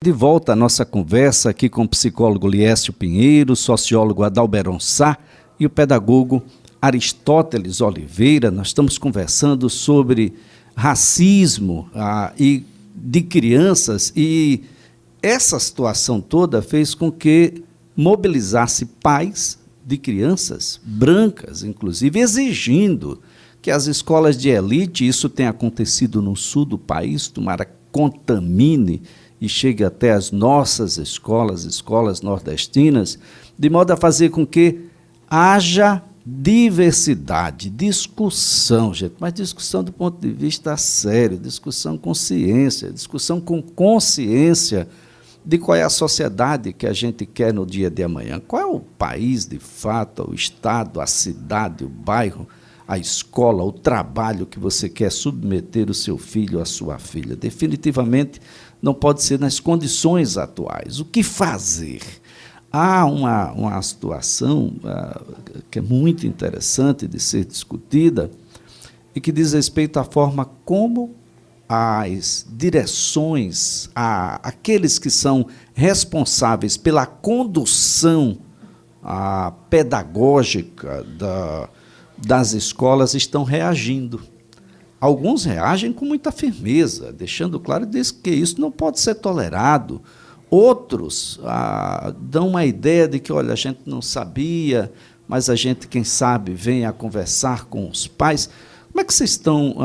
De volta à nossa conversa aqui com o psicólogo Liésio Pinheiro, sociólogo Adalberon Sá e o pedagogo Aristóteles Oliveira. Nós estamos conversando sobre racismo e de crianças, e essa situação toda fez com que mobilizasse pais de crianças brancas, inclusive, exigindo que as escolas de elite, isso tem acontecido no sul do país, tomara contamine e chegue até as nossas escolas nordestinas, de modo a fazer com que haja diversidade, discussão, gente, mas discussão do ponto de vista sério, discussão com ciência, discussão com consciência de qual é a sociedade que a gente quer no dia de amanhã, qual é o país de fato, o estado, a cidade, o bairro, a escola, o trabalho que você quer submeter o seu filho, a sua filha. Definitivamente não pode ser nas condições atuais. O que fazer? Há uma situação que é muito interessante de ser discutida e que diz respeito à forma como as direções, aqueles que são responsáveis pela condução pedagógica das escolas estão reagindo. Alguns reagem com muita firmeza, deixando claro que isso não pode ser tolerado. Outros dão uma ideia de que, olha, a gente não sabia, mas a gente, quem sabe, vem a conversar com os pais. Como é que vocês estão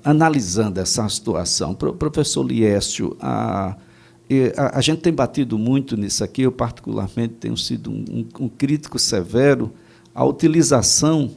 analisando essa situação? Professor Liésio, a gente tem batido muito nisso aqui, eu particularmente tenho sido um crítico severo à utilização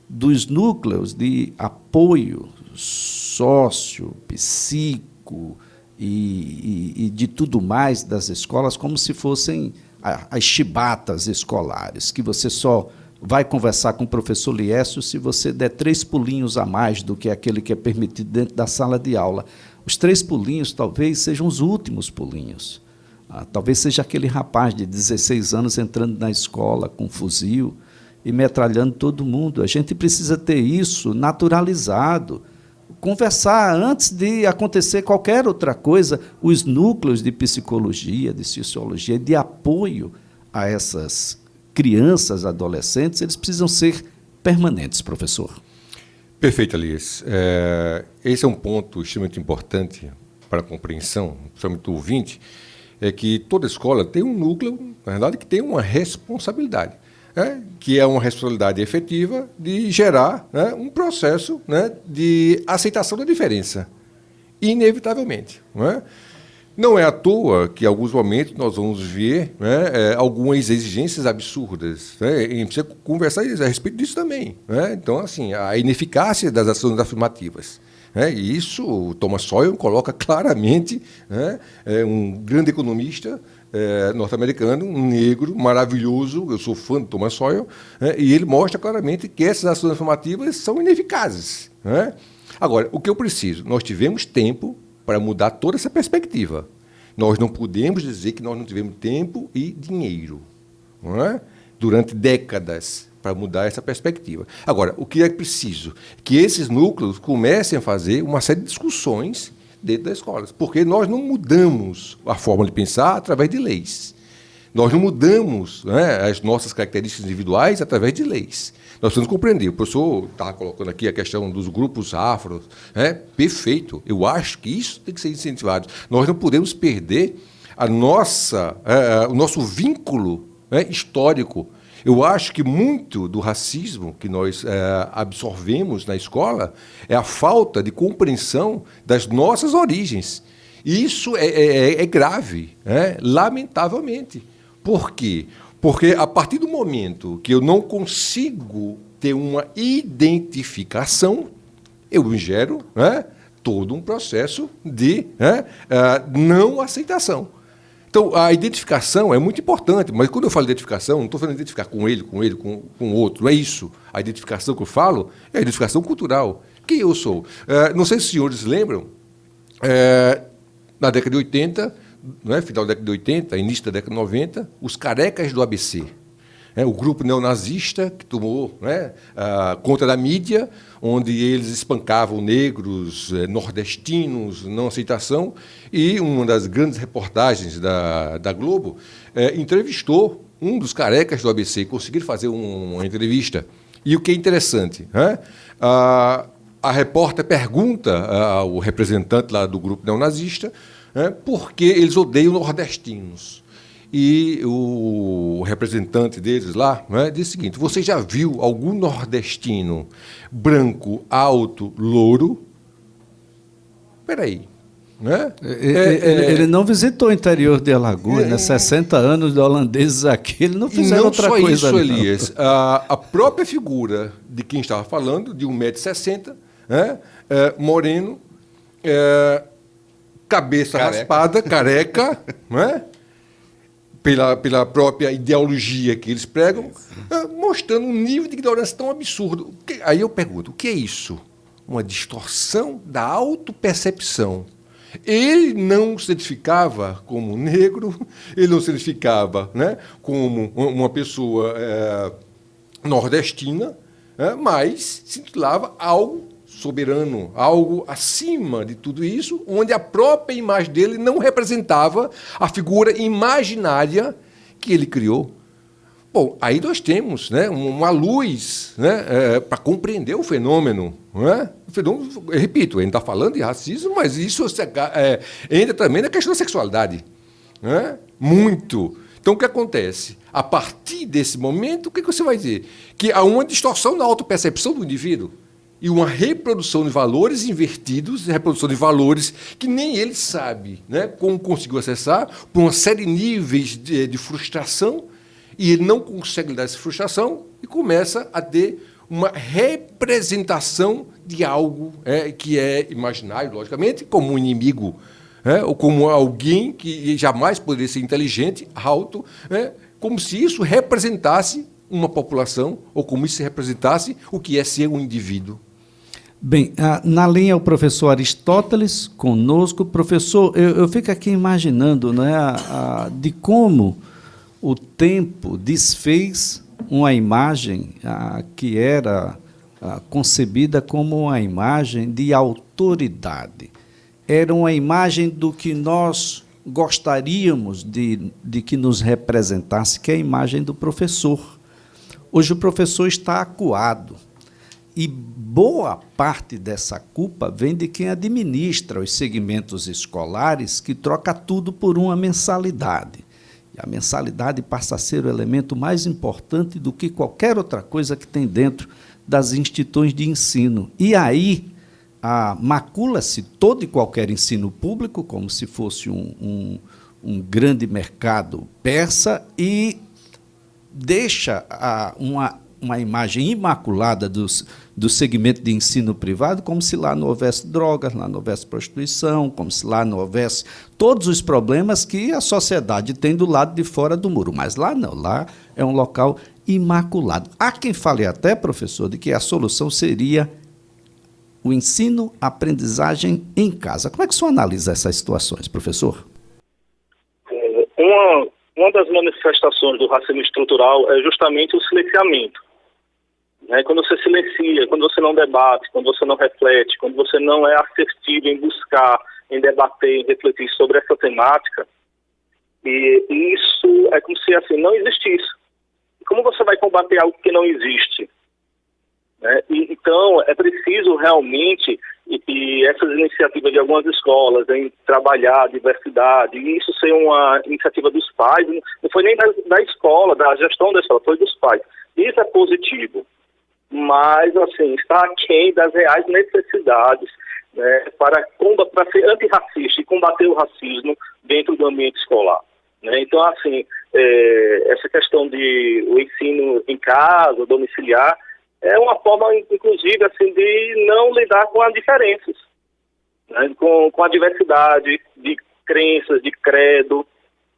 dos núcleos de apoio sócio, psico e de tudo mais das escolas, como se fossem as chibatas escolares, que você só vai conversar com o professor Liésio se você der 3 pulinhos a mais do que aquele que é permitido dentro da sala de aula. Os 3 pulinhos talvez sejam os últimos pulinhos. Talvez seja aquele rapaz de 16 anos entrando na escola com um fuzil e metralhando todo mundo. A gente precisa ter isso naturalizado, conversar antes de acontecer qualquer outra coisa. Os núcleos de psicologia, de sociologia, de apoio a essas crianças, adolescentes, eles precisam ser permanentes, professor. Perfeito, Elias. Esse é um ponto extremamente importante para a compreensão, principalmente do ouvinte, é que toda escola tem um núcleo, na verdade, que tem uma responsabilidade. Que é uma responsabilidade efetiva de gerar um processo de aceitação da diferença, inevitavelmente. Não é à toa que, em alguns momentos, nós vamos ver algumas exigências absurdas. E a gente precisa conversar a respeito disso também. Então, assim, a ineficácia das ações afirmativas. E isso o Thomas Sowell coloca claramente, um grande economista norte-americano, um negro maravilhoso, eu sou fã do Thomas Sowell, e ele mostra claramente que essas ações afirmativas são ineficazes. Agora, o que eu preciso? Nós tivemos tempo para mudar toda essa perspectiva. Nós não podemos dizer que nós não tivemos tempo e dinheiro durante décadas para mudar essa perspectiva. Agora, o que é preciso? Que esses núcleos comecem a fazer uma série de discussões dentro das escolas, porque nós não mudamos a forma de pensar através de leis. Nós não mudamos as nossas características individuais através de leis. Nós precisamos compreender. O professor estava colocando aqui a questão dos grupos afro. Perfeito. Eu acho que isso tem que ser incentivado. Nós não podemos perder o nosso vínculo histórico. Eu acho que muito do racismo que nós absorvemos na escola é a falta de compreensão das nossas origens. E isso é grave, lamentavelmente. Por quê? Porque a partir do momento que eu não consigo ter uma identificação, eu gero todo um processo de não aceitação. Então, a identificação é muito importante, mas quando eu falo identificação, não estou falando de identificar com ele, com o outro, não é isso. A identificação que eu falo é a identificação cultural. Quem eu sou? Não sei se os senhores lembram, na década de 80, final da década de 80, início da década de 90, os carecas do ABC. o grupo neonazista que tomou, né, conta da mídia, onde eles espancavam negros, nordestinos, não aceitação, e uma das grandes reportagens da Globo entrevistou um dos carecas do ABC, conseguiram fazer uma entrevista. E o que é interessante, né, a repórter pergunta ao representante lá do grupo neonazista, por que eles odeiam nordestinos. E o representante deles lá, disse o seguinte: você já viu algum nordestino branco, alto, louro? Espera aí. Ele não visitou o interior de Alagoas, né? 60 anos de holandeses aqui, ele não fizeram outra coisa. Não só isso, Elias. A própria figura de quem estava falando, de 1,60 m, moreno, cabeça raspada, careca, pela própria ideologia que eles pregam, mostrando um nível de ignorância tão absurdo. Aí eu pergunto, o que é isso? Uma distorção da autopercepção. Ele não se identificava como negro, ele não se identificava, como uma pessoa nordestina, mas se intitulava algo soberano, algo acima de tudo isso, onde a própria imagem dele não representava a figura imaginária que ele criou. Bom, aí nós temos uma luz para compreender o fenômeno. Eu repito, a gente está falando de racismo, mas isso entra também na questão da sexualidade. Muito. Então, o que acontece? A partir desse momento, o que você vai dizer? Que há uma distorção na autopercepção do indivíduo e uma reprodução de valores invertidos, reprodução de valores que nem ele sabe como conseguiu acessar, por uma série de níveis de frustração, e ele não consegue lidar com essa frustração e começa a ter uma representação de algo que é imaginário, logicamente, como um inimigo, ou como alguém que jamais poderia ser inteligente, alto, como se isso representasse uma população, ou como isso representasse o que é ser um indivíduo. Bem, na linha o professor Aristóteles conosco. Professor, eu fico aqui imaginando de como o tempo desfez uma imagem que era concebida como uma imagem de autoridade. Era uma imagem do que nós gostaríamos de que nos representasse, que é a imagem do professor. Hoje o professor está acuado. E boa parte dessa culpa vem de quem administra os segmentos escolares, que troca tudo por uma mensalidade. E a mensalidade passa a ser o elemento mais importante do que qualquer outra coisa que tem dentro das instituições de ensino. E aí macula-se todo e qualquer ensino público, como se fosse um grande mercado persa, e deixa uma imagem imaculada do segmento de ensino privado, como se lá não houvesse drogas, lá não houvesse prostituição, como se lá não houvesse todos os problemas que a sociedade tem do lado de fora do muro. Mas lá não, lá é um local imaculado. Há quem fale até, professor, de que a solução seria o ensino, aprendizagem em casa. Como é que o senhor analisa essas situações, professor? Uma das manifestações do racismo estrutural é justamente o silenciamento. Quando você silencia, quando você não debate, quando você não reflete, quando você não é assertivo em buscar, em debater, em refletir sobre essa temática, e isso é como se assim não existisse. E como você vai combater algo que não existe? Então, é preciso realmente, e essas iniciativas de algumas escolas em trabalhar a diversidade, e isso ser uma iniciativa dos pais, não foi nem da escola, da gestão da escola, foi dos pais. Isso é positivo, mas assim, está aquém das reais necessidades para ser antirracista e combater o racismo dentro do ambiente escolar. Então, assim, essa questão de o ensino em casa, domiciliar, é uma forma, inclusive, assim, de não lidar com as diferenças, com a diversidade de crenças, de credo.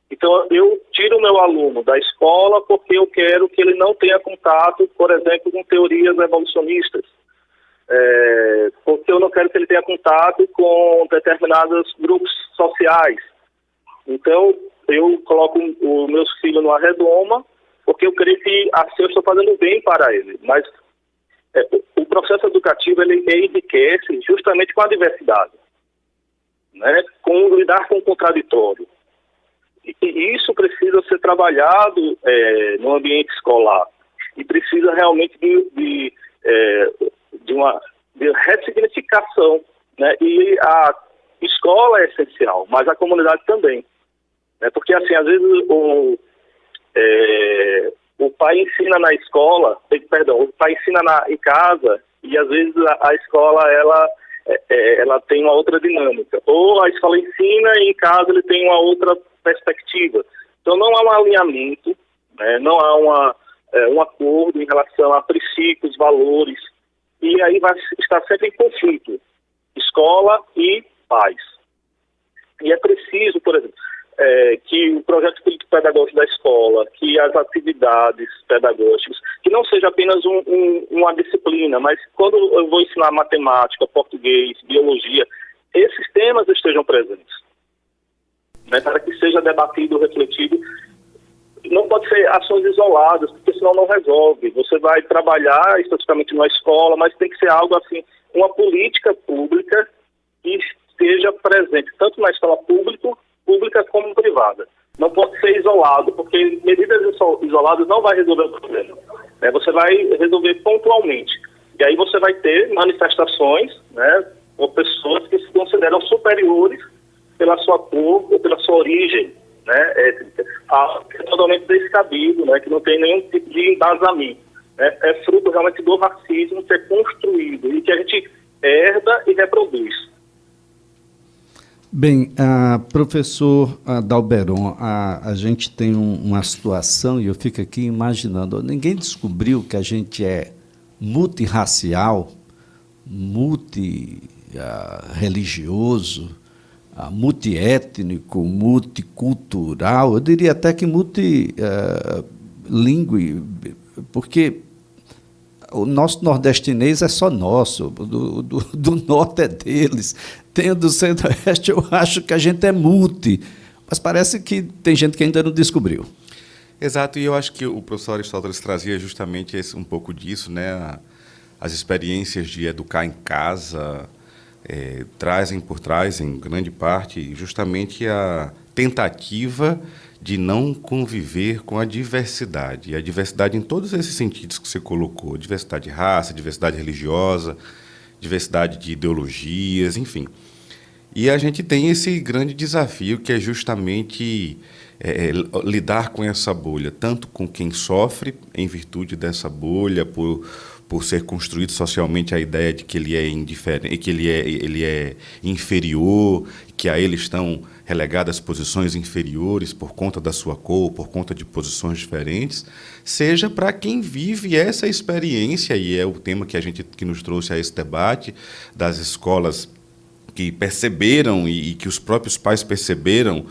Então, eu tiro o meu aluno da escola porque eu quero que ele não tenha contato, por exemplo, com teorias evolucionistas, porque eu não quero que ele tenha contato com determinados grupos sociais. Então, eu coloco os meus filhos numa redoma porque eu creio que assim eu estou fazendo bem para ele. Mas o processo educativo, ele enriquece justamente com a diversidade, né? Com lidar com o contraditório. E isso precisa ser trabalhado no ambiente escolar. E precisa realmente de uma ressignificação, né? E a escola é essencial, mas a comunidade também, né? Porque, assim, às vezes o pai ensina na escola, o pai ensina em casa, e às vezes a escola, ela tem uma outra dinâmica. Ou a escola ensina e em casa ele tem uma outra perspectiva. Então não há um alinhamento, né? Não há um acordo em relação a princípios, valores, e aí vai estar sempre em conflito, escola e pais. E é preciso, por exemplo, que o projeto político-pedagógico da escola, que as atividades pedagógicas, que não seja apenas uma disciplina, mas quando eu vou ensinar matemática, português, biologia, esses temas estejam presentes, né, para que seja debatido, refletido. Não pode ser ações isoladas, porque senão não resolve. Você vai trabalhar especificamente numa escola, mas tem que ser algo assim, uma política pública que esteja presente, tanto na escola pública como privada. Não pode ser isolado, porque medidas isoladas não vai resolver o problema, né? Você vai resolver pontualmente. E aí você vai ter manifestações, né, por pessoas que se consideram superiores pela sua cor ou pela sua origem, né, étnica. É totalmente descabido, né, que não tem nenhum tipo de embasamento, né? É fruto realmente do racismo que é construído e que a gente herda e reproduz. Bem, professor Dalberon, a gente tem uma situação, e eu fico aqui imaginando, ninguém descobriu que a gente é multirracial, multireligioso, multiétnico, multicultural, eu diria até que multilingüe, porque o nosso nordestinês é só nosso, do norte é deles, tem o do centro-oeste, eu acho que a gente é multi, mas parece que tem gente que ainda não descobriu. Exato, e eu acho que o professor Aristóteles trazia justamente um pouco disso, né? As experiências de educar em casa trazem por trás, em grande parte, justamente a tentativa de não conviver com a diversidade. E a diversidade em todos esses sentidos que você colocou, diversidade de raça, diversidade religiosa, diversidade de ideologias, enfim. E a gente tem esse grande desafio que é justamente lidar com essa bolha, tanto com quem sofre em virtude dessa bolha, por ser construído socialmente a ideia de que ele é indiferente, que ele é inferior, que a ele estão relegadas posições inferiores por conta da sua cor, por conta de posições diferentes, seja para quem vive essa experiência, e é o tema que nos trouxe a esse debate, das escolas que perceberam e que os próprios pais perceberam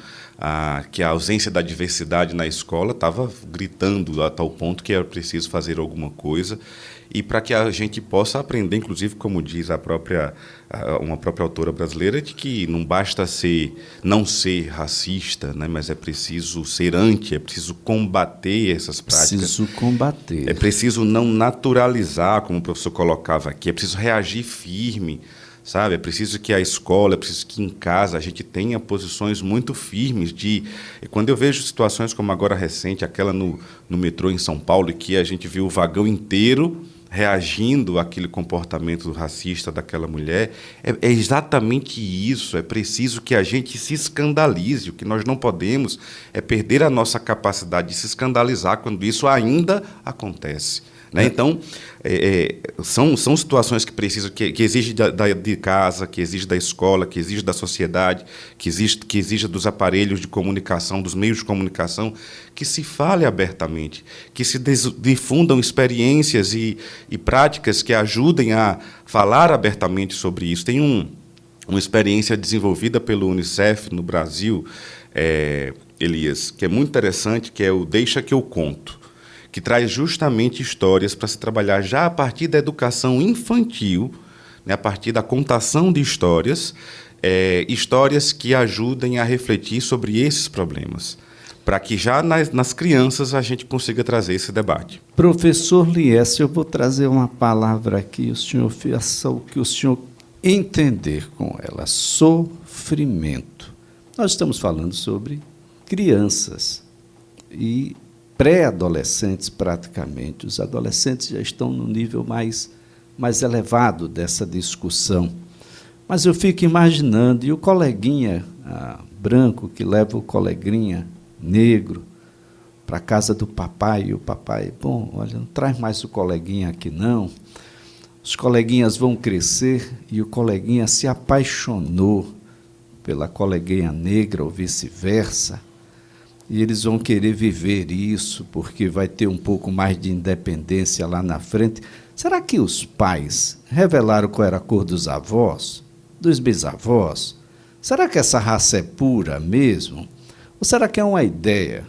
que a ausência da diversidade na escola estava gritando a tal ponto que era preciso fazer alguma coisa, e para que a gente possa aprender, inclusive, como diz uma própria autora brasileira, de que não basta não ser racista, né, mas é preciso ser é preciso combater essas práticas. Preciso combater. É preciso não naturalizar, como o professor colocava aqui, é preciso reagir firme, sabe? É preciso que a escola, é preciso que em casa a gente tenha posições muito firmes quando eu vejo situações como agora recente, aquela no metrô em São Paulo, que a gente viu o vagão inteiro reagindo àquele comportamento racista daquela mulher, é exatamente isso. É preciso que a gente se escandalize. O que nós não podemos é perder a nossa capacidade de se escandalizar quando isso ainda acontece, né? Então, são situações que precisam, que exigem de casa, que exigem da escola, que exigem da sociedade, que exigem dos aparelhos de comunicação, dos meios de comunicação, que se fale abertamente, que se difundam experiências e práticas que ajudem a falar abertamente sobre isso. Tem uma experiência desenvolvida pelo Unicef no Brasil, Elias, que é muito interessante, que é o Deixa que eu conto, que traz justamente histórias para se trabalhar já a partir da educação infantil, né, a partir da contação de histórias, histórias que ajudem a refletir sobre esses problemas. para que já nas crianças a gente consiga trazer esse debate. Professor Liesse, eu vou trazer uma palavra aqui, o senhor faça o que o senhor entender com ela: sofrimento. Nós estamos falando sobre crianças e pré-adolescentes praticamente. Os adolescentes já estão no nível mais elevado dessa discussão. Mas eu fico imaginando, e o coleguinha branco que leva o coleguinha negro para a casa do papai, e o papai, bom, olha, não traz mais o coleguinha aqui não. Os coleguinhas vão crescer e o coleguinha se apaixonou pela coleguinha negra ou vice-versa, e eles vão querer viver isso porque vai ter um pouco mais de independência lá na frente. Será que os pais revelaram qual era a cor dos avós, dos bisavós? Será que essa raça é pura mesmo? Ou será que é uma ideia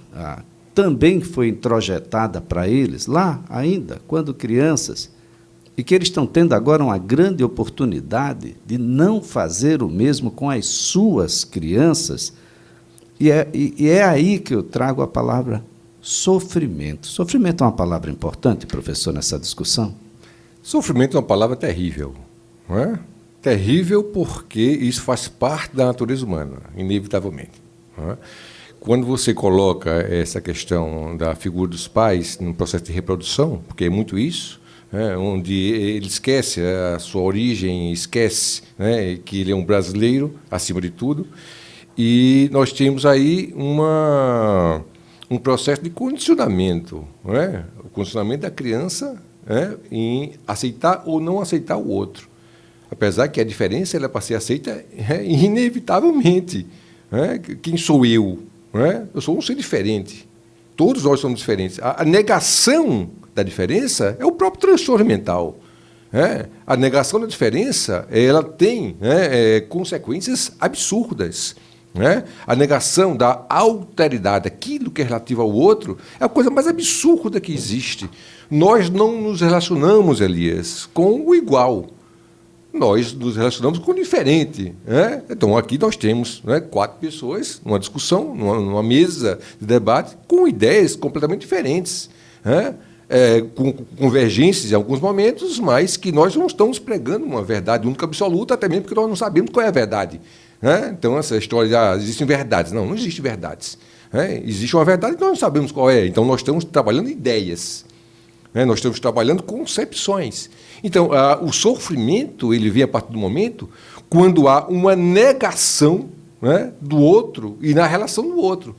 também que foi introjetada para eles lá ainda, quando crianças, e que eles estão tendo agora uma grande oportunidade de não fazer o mesmo com as suas crianças? E é aí que eu trago a palavra sofrimento. Sofrimento é uma palavra importante, professor, nessa discussão? Sofrimento é uma palavra terrível, não é? Terrível porque isso faz parte da natureza humana, inevitavelmente. Não é? Quando você coloca essa questão da figura dos pais no processo de reprodução, porque é muito isso, onde ele esquece a sua origem, esquece, né, que ele é um brasileiro, acima de tudo, e nós temos aí um processo de condicionamento, o condicionamento da criança em aceitar ou não aceitar o outro. Apesar que a diferença ela é para ser aceita inevitavelmente. Quem sou eu? Eu sou um ser diferente. Todos nós somos diferentes. A negação da diferença é o próprio transtorno mental. A negação da diferença ela tem consequências absurdas. A negação da alteridade, aquilo que é relativo ao outro, é a coisa mais absurda que existe. Nós não nos relacionamos, Elias, com o igual. Nós nos relacionamos com o diferente. Então, aqui nós temos 4 pessoas numa discussão, numa mesa de debate, com ideias completamente diferentes, com convergências em alguns momentos, mas que nós não estamos pregando uma verdade única absoluta, até mesmo porque nós não sabemos qual é a verdade. Então, essa história de existem verdades. Não existem verdades. Existe uma verdade que nós não sabemos qual é. Então, nós estamos trabalhando ideias. Nós estamos trabalhando concepções. Então, o sofrimento ele vem a partir do momento quando há uma negação do outro e na relação do outro.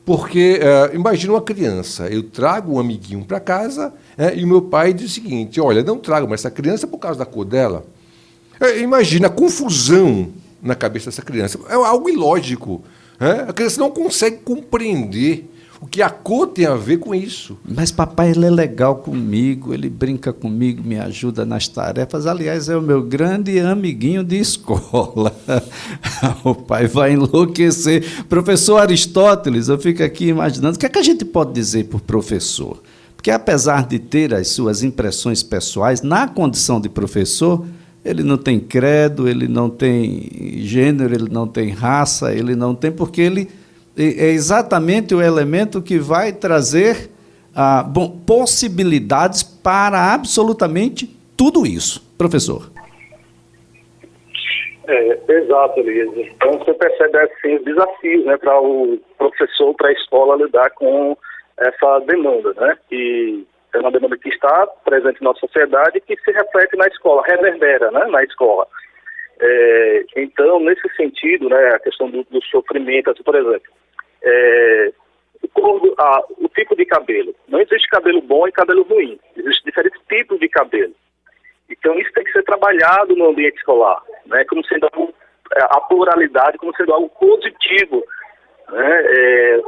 Porque, imagina uma criança, eu trago um amiguinho para casa e o meu pai diz o seguinte: olha, não trago mais essa criança por causa da cor dela. Imagina a confusão na cabeça dessa criança. É algo ilógico. A criança não consegue compreender o que a cor tem a ver com isso. Mas papai, ele é legal comigo, ele brinca comigo, me ajuda nas tarefas. Aliás, é o meu grande amiguinho de escola. O pai vai enlouquecer. Professor Aristóteles, eu fico aqui imaginando, o que é que a gente pode dizer por professor? Porque apesar de ter as suas impressões pessoais, na condição de professor, ele não tem credo, ele não tem gênero, ele não tem raça, ele não tem, porque ele é exatamente o elemento que vai trazer possibilidades para absolutamente tudo isso. Professor. Exato, Elias. Então, você percebe assim, os desafios para o professor, para a escola lidar com essa demanda, que é uma demanda que está presente na nossa sociedade e que se reflete na escola, reverbera na escola. Então, nesse sentido, a questão do sofrimento, assim, por exemplo, o tipo de cabelo. Não existe cabelo bom e cabelo ruim. Existem diferentes tipos de cabelo. Então, isso tem que ser trabalhado no ambiente escolar, como sendo a pluralidade, como sendo algo positivo.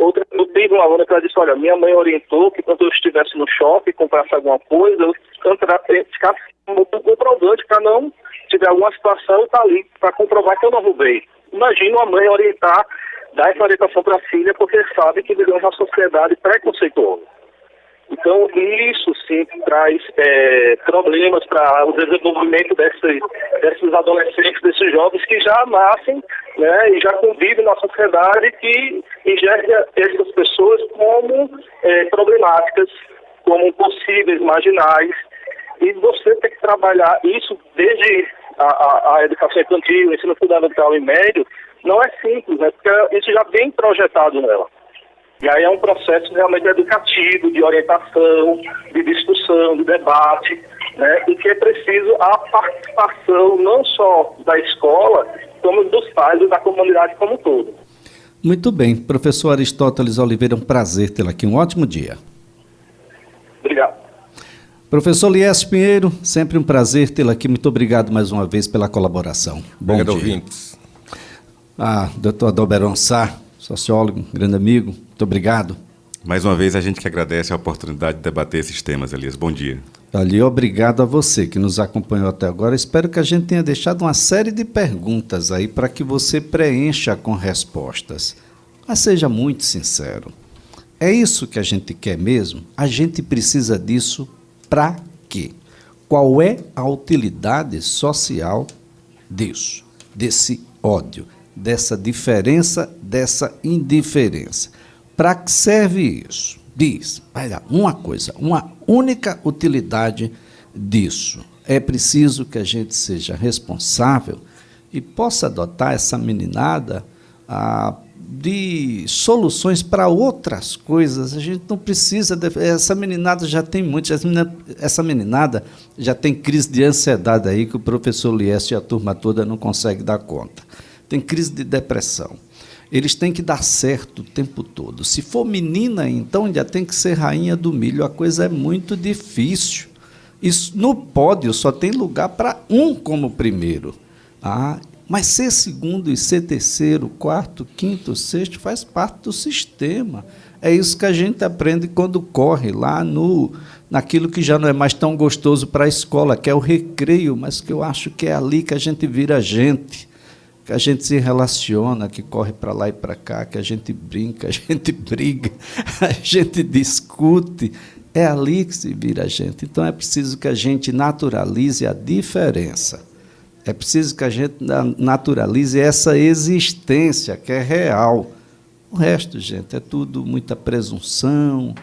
Eu tive uma aluna que ela disse: olha, minha mãe orientou que quando eu estivesse no shopping, comprasse alguma coisa, eu ficasse muito comprovante para não tiver alguma situação e estar ali para comprovar que eu não roubei. Imagina uma mãe orientar, dar essa orientação para a filha, porque sabe que vivemos uma sociedade preconceituosa. Então, isso sim traz problemas para o desenvolvimento desses adolescentes, desses jovens que já nascem, né, e já convivem na sociedade, que enxerga essas pessoas como problemáticas, como possíveis marginais. E você tem que trabalhar isso desde a educação infantil, o ensino fundamental e médio. Não é simples, né, porque isso já vem projetado nela. E aí é um processo realmente educativo, de orientação, de discussão, de debate, né, e que é preciso a participação não só da escola, como dos pais e da comunidade como um todo. Muito bem. Professor Aristóteles Oliveira, um prazer tê-lo aqui. Um ótimo dia. Obrigado. Professor Liésio Pinheiro, sempre um prazer tê-lo aqui. Muito obrigado mais uma vez pela colaboração. Bom Obrigado, dia. ouvintes. Doutor Adalberto Sá, sociólogo, grande amigo, muito obrigado. Mais uma vez, a gente que agradece a oportunidade de debater esses temas, Elias. Bom dia. Ali, obrigado a você que nos acompanhou até agora. Espero que a gente tenha deixado uma série de perguntas aí para que você preencha com respostas. Mas seja muito sincero. É isso que a gente quer mesmo? A gente precisa disso para quê? Qual é a utilidade social disso, desse ódio, dessa diferença, dessa indiferença? Para que serve isso? Diz, vai dar uma coisa, uma única utilidade disso. É preciso que a gente seja responsável e possa adotar essa meninada de soluções para outras coisas. A gente não precisa... Essa meninada já tem muito, essa meninada já tem crise de ansiedade aí que o professor Liésio e a turma toda não consegue dar conta. Tem crise de depressão. Eles têm que dar certo o tempo todo. Se for menina, então já tem que ser rainha do milho. A coisa é muito difícil. Isso, no pódio só tem lugar para um como primeiro. Mas ser segundo e ser terceiro, quarto, quinto, sexto faz parte do sistema. É isso que a gente aprende quando corre lá naquilo que já não é mais tão gostoso para a escola, que é o recreio, mas que eu acho que é ali que a gente vira gente. Que a gente se relaciona, que corre para lá e para cá, que a gente brinca, a gente briga, a gente discute. É ali que se vira a gente. Então é preciso que a gente naturalize a diferença. É preciso que a gente naturalize essa existência que é real. O resto, gente, é tudo muita presunção,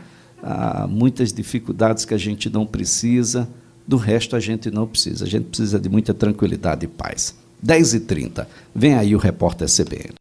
muitas dificuldades que a gente não precisa. Do resto a gente não precisa. A gente precisa de muita tranquilidade e paz. 10h30. Vem aí o repórter CBN.